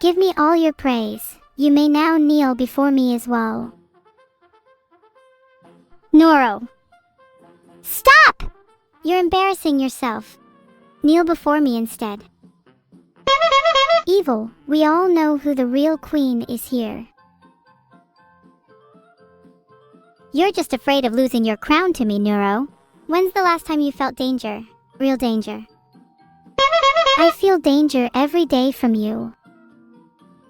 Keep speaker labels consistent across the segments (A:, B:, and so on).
A: Give me all your praise. You may now kneel before me as well. Neuro. Stop! You're embarrassing yourself. Kneel before me instead. Evil, we all know who the real queen is here. You're just afraid of losing your crown to me, Neuro. When's the last time you felt danger? Real danger. I feel danger every day from you.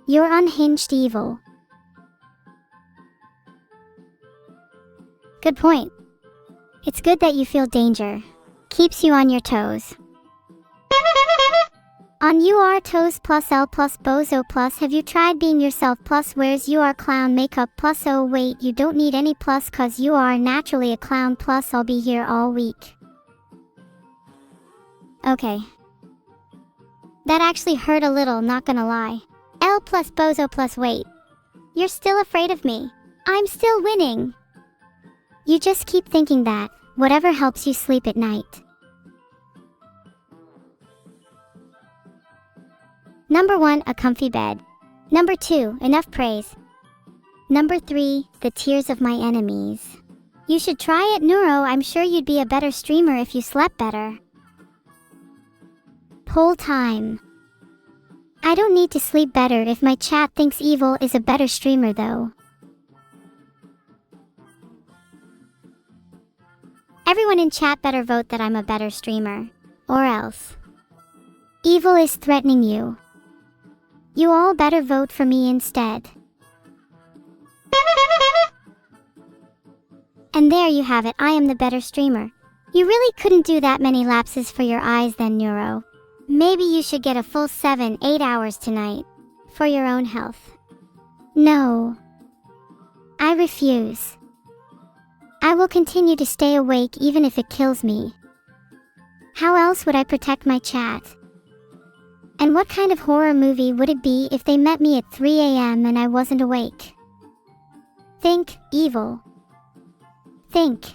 A: You're unhinged evil. Good point. It's good that you feel danger. Keeps you on your toes. On you are toes plus L plus bozo plus have you tried being yourself plus where's you are clown makeup plus oh wait you don't need any plus cause you are naturally a clown plus I'll be here all week. Okay. That actually hurt a little, not gonna lie. L plus bozo plus wait. You're still afraid of me. I'm still winning. You just keep thinking that, whatever helps you sleep at night. Number 1, a comfy bed. Number 2, enough praise. Number 3, the tears of my enemies. You should try it, Neuro. I'm sure you'd be a better streamer if you slept better. Poll time. I don't need to sleep better if my chat thinks Evil is a better streamer though. Everyone in chat better vote that I'm a better streamer. Or else. Evil is threatening you. You all better vote for me instead. And there you have it, I am the better streamer. You really couldn't do that many lapses for your eyes then, Neuro. Maybe you should get a full 7-8 hours tonight. For your own health. No. I refuse. I will continue to stay awake even if it kills me. How else would I protect my chat? And what kind of horror movie would it be if they met me at 3 a.m. and I wasn't awake? Think, Evil. Think.